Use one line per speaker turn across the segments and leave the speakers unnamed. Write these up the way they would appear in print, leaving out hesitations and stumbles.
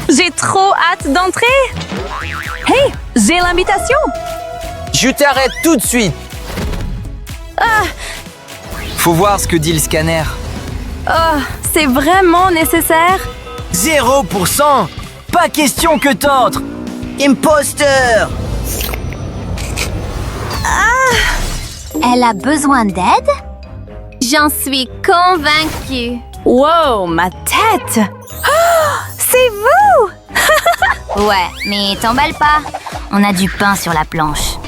J'ai trop hâte d'entrer. Hey, j'ai l'invitation.
Je t'arrête tout de suite. Faut voir ce que dit le scanner.
Oh, c'est vraiment nécessaire.
0%. Pas question que t'entres. Imposteur.
Elle a besoin d'aide? J'en suis convaincue.
Wow, ma tête. Oh, c'est vous.
Ouais, mais t'emballe pas. On a du pain sur la planche.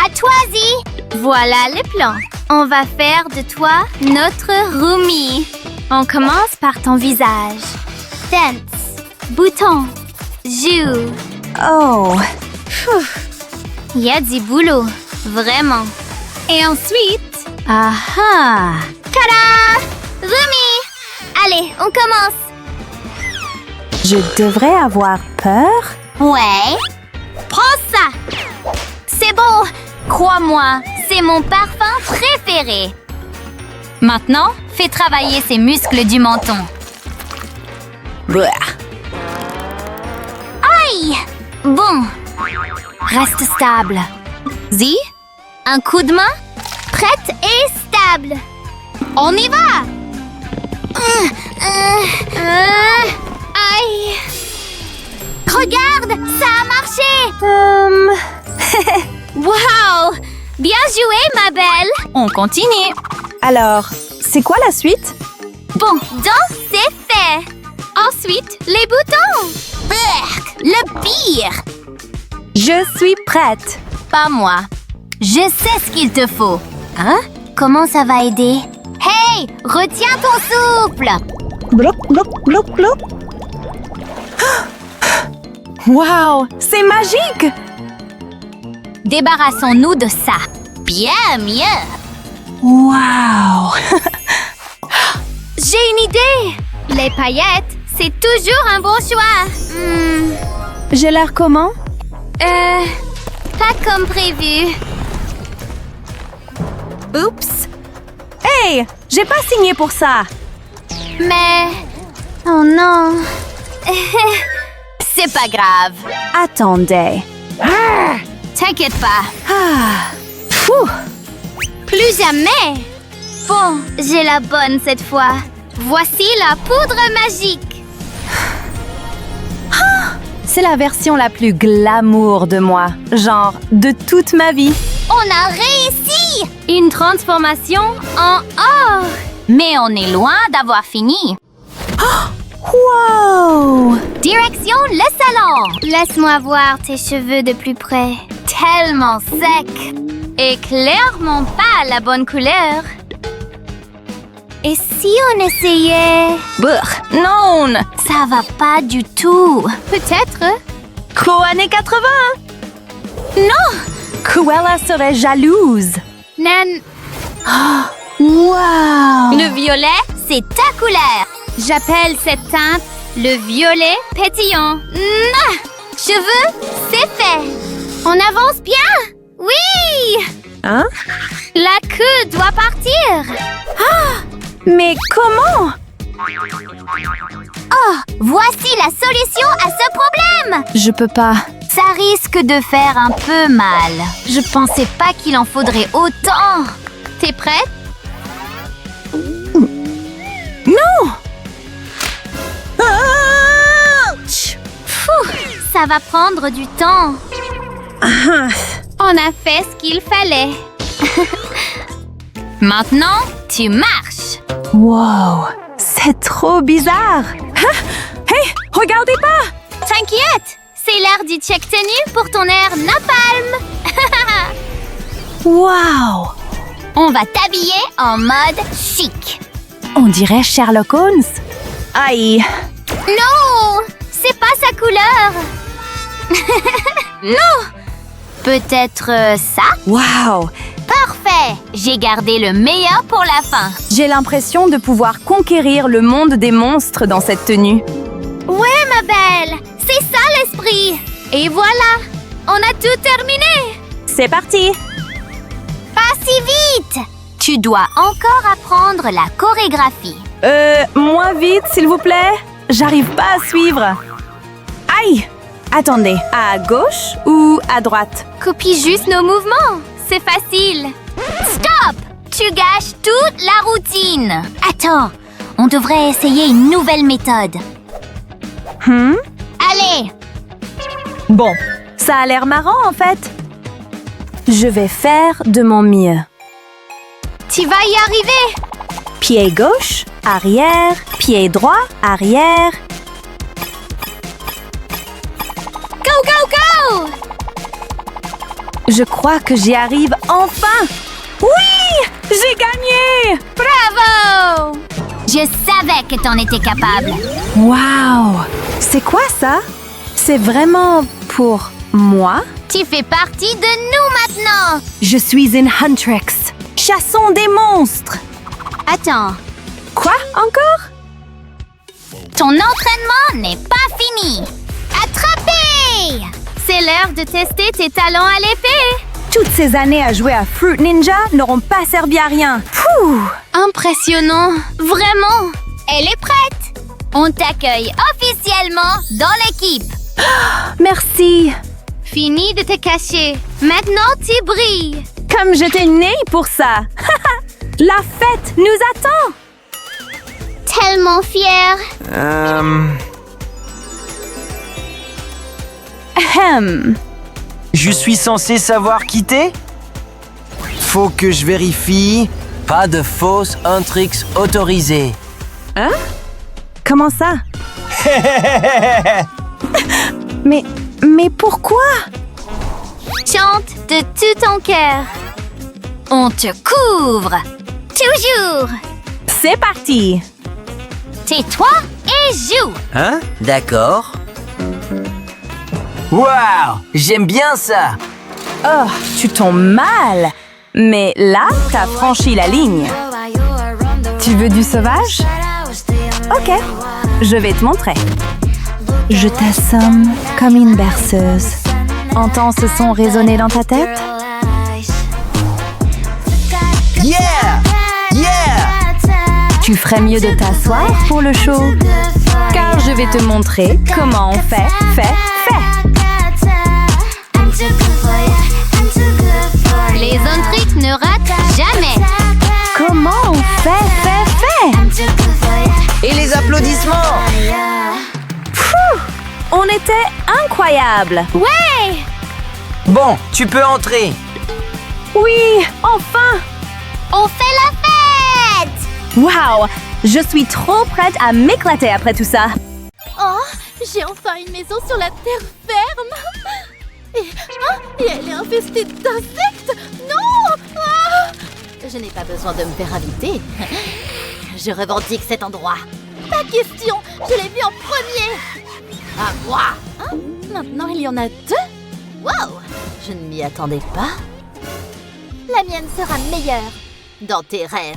À toi, Zee. Voilà le plan. On va faire de toi notre roomie. On commence par ton visage. Dents, boutons, joues.
Oh.
Il y a du boulot, vraiment. Et ensuite... Ah! Tada! Roomie! Allez, on commence.
Je devrais avoir peur.
Ouais. Prends ça. C'est bon. Crois-moi, c'est mon parfum préféré. Maintenant, fais travailler ces muscles du menton.
Blah.
Aïe! Bon. Reste stable. Zee, un coup de main? Prête et stable. On y va! Aïe! Regarde, ça a marché! Wow! Bien joué, ma belle! On continue.
Alors, c'est quoi la suite?
Bon, donc c'est fait. Ensuite, les boutons. Berk, le pire.
Je suis prête.
Pas moi. Je sais ce qu'il te faut. Hein? Comment ça va aider? Hey, retiens ton souffle.
Bloc, bloc, bloc, bloc. Wow, c'est magique!
Débarrassons-nous de ça. Bien mieux.
Wow!
J'ai une idée. Les paillettes, c'est toujours un bon choix.
J'ai l'air comment?
Pas comme prévu.
Oups! Hey! J'ai pas signé pour ça!
Mais... Oh non. C'est pas grave.
Attendez.
T'inquiète pas.
Fou!
Plus jamais. Bon, j'ai la bonne cette fois. Voici la poudre magique.
C'est la version la plus glamour de moi. Genre, de toute ma vie.
On a réussi. Une transformation en or. Mais on est loin d'avoir fini.
Wow!
Direction le salon. Laisse-moi voir tes cheveux de plus près. Tellement secs. Et clairement pas la bonne couleur. Et si on essayait...
Brr, non!
Ça va pas du tout. Peut-être...
Co-années 80!
Non!
Cruella serait jalouse.
Nan...
Wow!
Le violet, c'est ta couleur. J'appelle cette teinte le violet pétillant. Cheveux, c'est fait. On avance bien. Oui!
Hein?
La queue doit partir.
Mais comment?
Oh, voici la solution à ce problème.
Je peux pas.
Ça risque de faire un peu mal. Je pensais pas qu'il en faudrait autant. T'es prête?
Non!
Ça va prendre du temps. On a fait ce qu'il fallait. Maintenant, tu marches.
Wow! C'est trop bizarre! Hey! Regardez pas!
T'inquiète, c'est l'heure du check tenue pour ton air napalm.
Wow!
On va t'habiller en mode chic.
On dirait Sherlock Holmes. Aïe!
Non, c'est pas sa couleur. Non. Peut-être ça?
Wow!
Parfait. J'ai gardé le meilleur pour la fin.
J'ai l'impression de pouvoir conquérir le monde des monstres dans cette tenue.
Ouais, ma belle. C'est ça l'esprit. Et voilà, on a tout terminé.
C'est parti!
Pas si vite. Tu dois encore apprendre la chorégraphie.
Moins vite, s'il vous plaît. J'arrive pas à suivre. Aïe! Attendez, à gauche ou à droite?
Copie juste nos mouvements. C'est facile. Stop! Tu gâches toute la routine. Attends, on devrait essayer une nouvelle méthode. Allez!
Bon, ça a l'air marrant en fait. Je vais faire de mon mieux.
Tu vas y arriver!
Pied gauche, arrière, pied droit, arrière.
Go, go, go!
Je crois que j'y arrive enfin! Oui! J'ai gagné!
Bravo! Je savais que t'en étais capable.
Wow! C'est quoi ça? C'est vraiment pour moi?
Tu fais partie de nous maintenant.
Je suis une Huntress. Chassons des monstres!
Attends,
Quoi? Encore?
ton entraînement n'est pas fini. Attrapé! C'est l'heure de tester tes talents à l'épée.
Toutes ces années à jouer à Fruit Ninja n'auront pas servi à rien. Pouh!
Impressionnant. Vraiment. Elle est prête. On t'accueille officiellement dans l'équipe.
Merci!
Fini de te cacher. Maintenant, tu brilles.
Comme j'étais née pour ça! La fête nous attend!
Tellement fière.
Ahem.
Je suis censé savoir quitter? Faut que je vérifie. Pas de fausses Huntrix autorisées.
Hein? Comment ça? Mais pourquoi?
Chante de tout ton cœur. On te couvre. Toujours.
C'est parti!
Tais-toi et joue.
Hein? D'accord. Waouh! J'aime bien ça!
Oh, tu tombes mal! Mais là, t'as franchi la ligne. Tu veux du sauvage? Ok, je vais te montrer. Je t'assomme comme une berceuse. Entends ce son résonner dans ta tête?
Yeah! Yeah!
Tu ferais mieux de t'asseoir pour le show. Car je vais te montrer comment on fait.
Les Huntrix ne ratent jamais.
Comment on fait?
Et les applaudissements!
On était incroyables!
Ouais!
Bon, tu peux entrer.
Oui, enfin!
On fait la fête!
Wow! Je suis trop prête à m'éclater après tout ça.
Oh, j'ai enfin une maison sur la terre ferme. Et elle est infestée d'insectes. Non! Ah! Je n'ai pas besoin de me faire inviter. Je revendique cet endroit. Pas question, je l'ai vu en premier. À moi. Hein? Maintenant, il y en a deux. Wow! Je ne m'y attendais pas. La mienne sera meilleure. Dans tes rêves.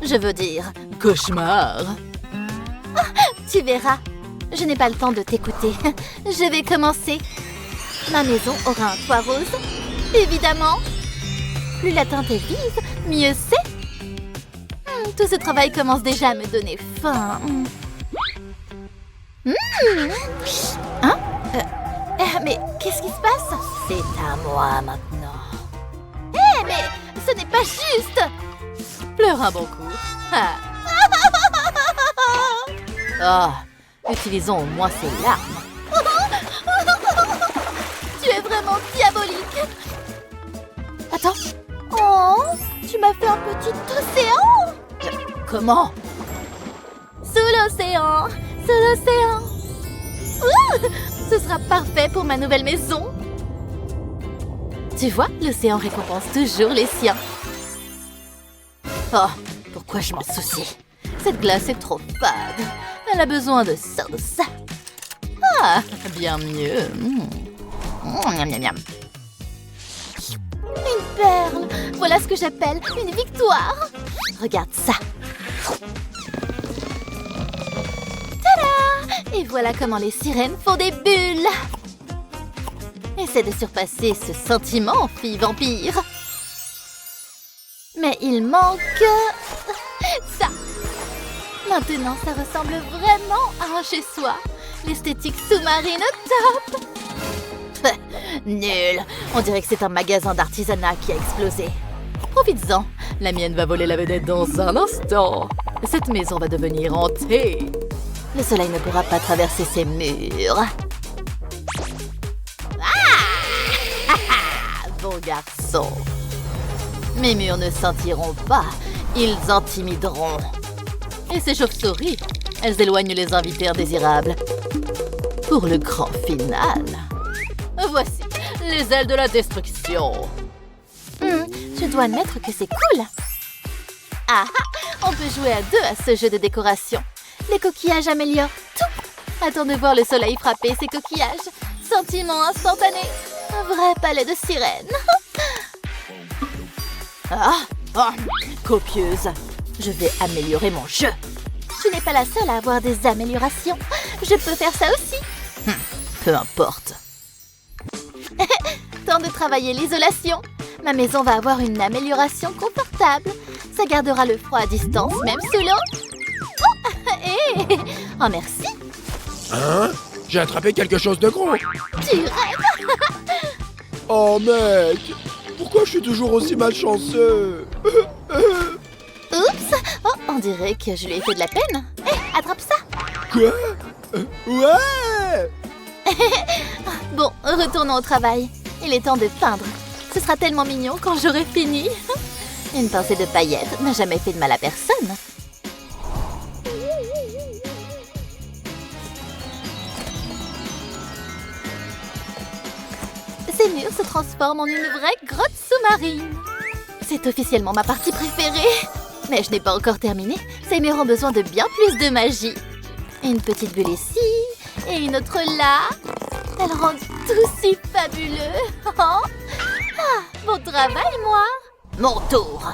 Je veux dire, cauchemar. Ah, tu verras. Je n'ai pas le temps de t'écouter. Je vais commencer. Ma maison aura un toit rose. Évidemment. Plus la teinte est vive, mieux c'est. Tout ce travail commence déjà à me donner faim. Hein? Mais qu'est-ce qui se passe? C'est à moi maintenant. Mais ce n'est pas juste. Pleure un bon coup. Ah. Oh, utilisons au moins ces larmes. Tu es vraiment diabolique. Attends. Oh, tu m'as fait un petit océan. Comment? Sous l'océan. Sous l'océan. Ce sera parfait pour ma nouvelle maison. Tu vois, l'océan récompense toujours les siens. Oh, pourquoi je m'en soucie? Cette glace est trop fade. Elle a besoin de sauce. Ah, bien mieux. Miam, miam, miam. Une perle. Voilà ce que j'appelle une victoire. Regarde ça. Tada! Et voilà comment les sirènes font des bulles. Essaie de surpasser ce sentiment, fille vampire. Mais il manque... ça. Maintenant, ça ressemble vraiment à un chez-soi. L'esthétique sous-marine au top. Nul. On dirait que c'est un magasin d'artisanat qui a explosé. Profites-en. La mienne va voler la vedette dans un instant. Cette maison va devenir hantée. Le soleil ne pourra pas traverser ses murs. Ah! Bon garçon. Mes murs ne sentiront pas. Ils intimideront. Et ces chauves-souris, elles éloignent les invités indésirables. Pour le grand final. Voici les ailes de la destruction. Je dois admettre que c'est cool. Ah, on peut jouer à deux à ce jeu de décoration. Les coquillages améliorent tout. Attends de voir le soleil frapper ces coquillages. Sentiment instantané. Un vrai palais de sirènes. Copieuse. Je vais améliorer mon jeu. Tu n'es pas la seule à avoir des améliorations. Je peux faire ça aussi. Peu importe. Temps de travailler l'isolation. Ma maison va avoir une amélioration confortable. Ça gardera le froid à distance, même sous l'eau. Oh, merci.
Hein? J'ai attrapé quelque chose de gros.
Tu rêves.
Oh mec, pourquoi je suis toujours aussi malchanceux?
Oups. Oh, on dirait que je lui ai fait de la peine. Hé, attrape ça.
Quoi? Ouais!
Bon, retournons au travail. Il est temps de peindre. Ce sera tellement mignon quand j'aurai fini. Une pincée de paillettes n'a jamais fait de mal à personne. Ces murs se transforment en une vraie grotte sous-marine. C'est officiellement ma partie préférée. Mais je n'ai pas encore terminé. Ces murs ont besoin de bien plus de magie. Une petite bulle ici et une autre là. Elles rendent tout si fabuleux. Oh. Bon travail, moi. Mon tour.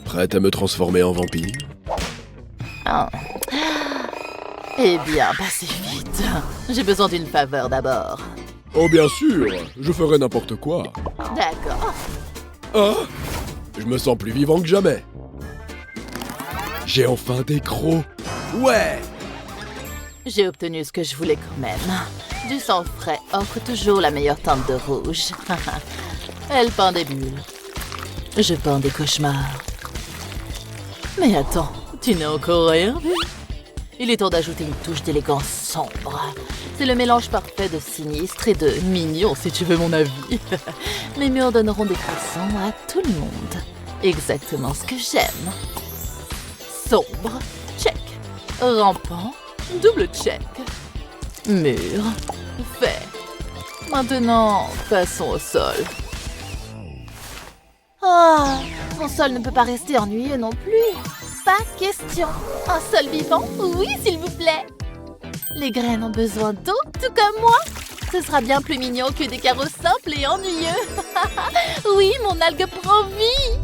Prête à me transformer en vampire?
Eh bien, passez vite. J'ai besoin d'une faveur d'abord.
Oh bien sûr, je ferai n'importe quoi.
D'accord.
Ah! Je me sens plus vivant que jamais. J'ai enfin des crocs. Ouais!
J'ai obtenu ce que je voulais quand même. Du sang frais offre toujours la meilleure teinte de rouge. Elle peint des bulles. Je peins des cauchemars. Mais attends, tu n'as encore rien vu? Il est temps d'ajouter une touche d'élégance sombre. C'est le mélange parfait de sinistre et de mignon, si tu veux mon avis. Mes murs donneront des frissons à tout le monde. Exactement ce que j'aime. Sombre, check. Rampant, double check. Mur, fait. Maintenant, passons au sol. Oh, mon sol ne peut pas rester ennuyeux non plus. Pas question. Un sol vivant? Oui, s'il vous plaît. Les graines ont besoin d'eau, tout comme moi. Ce sera bien plus mignon que des carreaux simples et ennuyeux. Oui, mon algue prend vie.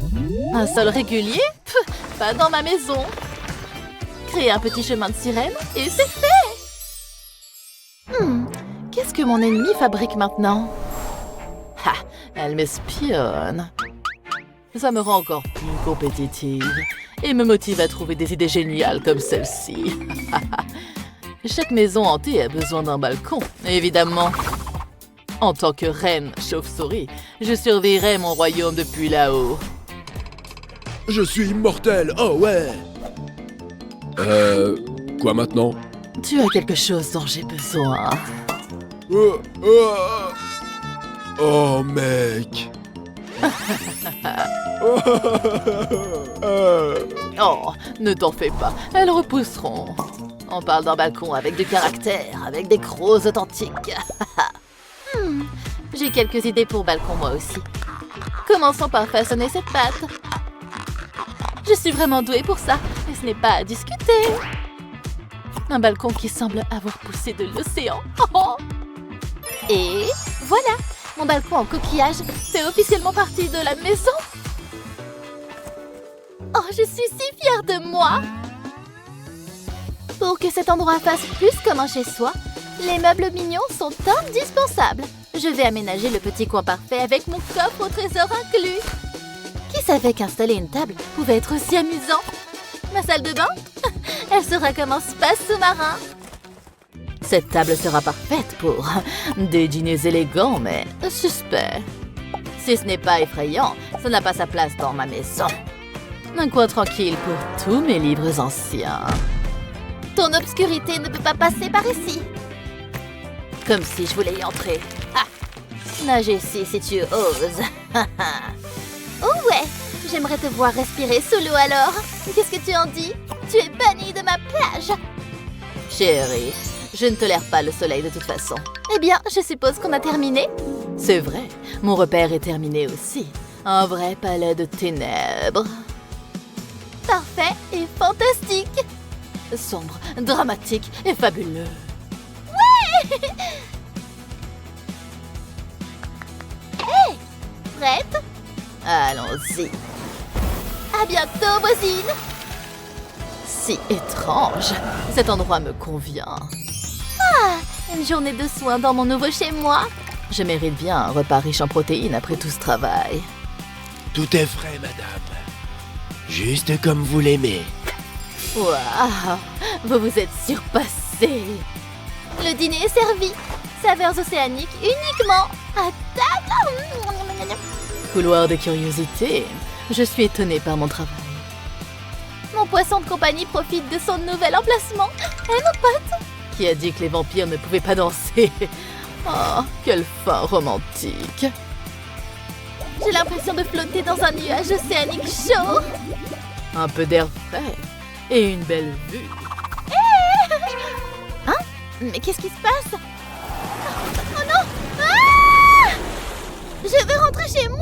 Un sol régulier? Pff, pas dans ma maison. Créer un petit chemin de sirène et c'est fait. Qu'est-ce que mon ennemi fabrique maintenant? Ha, elle m'espionne. Ça me rend encore plus compétitive et me motive à trouver des idées géniales comme celle-ci. Chaque maison hantée a besoin d'un balcon, évidemment. En tant que reine chauve-souris, je surveillerai mon royaume depuis là-haut.
Je suis immortel, oh ouais! Quoi maintenant?
Tu as quelque chose dont j'ai besoin.
Oh mec!
Oh, ne t'en fais pas, elles repousseront. On parle d'un balcon avec du caractère, avec des crocs authentiques. J'ai quelques idées pour balcon moi aussi. Commençons par façonner cette pâte. Je suis vraiment douée pour ça, et ce n'est pas à discuter. Un balcon qui semble avoir poussé de l'océan. Et voilà, mon balcon en coquillage fait officiellement partie de la maison. Oh, je suis si fière de moi. Pour que cet endroit fasse plus comme un chez-soi, les meubles mignons sont indispensables. Je vais aménager le petit coin parfait avec mon coffre au trésor inclus. Qui savait qu'installer une table pouvait être aussi amusant? Ma salle de bain? Elle sera comme un spa sous-marin. Cette table sera parfaite pour des dîners élégants, mais suspects. Si ce n'est pas effrayant, ça n'a pas sa place dans ma maison. Un coin tranquille pour tous mes livres anciens. Ton obscurité ne peut pas passer par ici. Comme si je voulais y entrer. Ah! Nage ici si tu oses. Oh ouais, j'aimerais te voir respirer sous l'eau alors. Qu'est-ce que tu en dis? Tu es banni de ma plage. Chérie, je ne tolère pas le soleil de toute façon. Eh bien, je suppose qu'on a terminé. C'est vrai, mon repère est terminé aussi. Un vrai palais de ténèbres. Parfait et fantastique. Sombre, dramatique et fabuleux. Ouais! Hey! Prête? Allons-y. À bientôt, voisine. Si étrange. Cet endroit me convient. Ah! Une journée de soins dans mon nouveau chez-moi. Je mérite bien un repas riche en protéines après tout ce travail.
Tout est frais, madame. Juste comme vous l'aimez.
Waouh! Vous vous êtes surpassé. Le dîner est servi. Saveurs océaniques uniquement à table. Couloir de curiosité. Je suis étonnée par mon travail. Mon poisson de compagnie profite de son nouvel emplacement. Hé, mon pote! Qui a dit que les vampires ne pouvaient pas danser? Oh, quelle fin romantique. J'ai l'impression de flotter dans un nuage océanique chaud. Un peu d'air frais et une belle vue. Hein? Mais qu'est-ce qui se passe? Oh non! Ah! Je veux rentrer chez moi!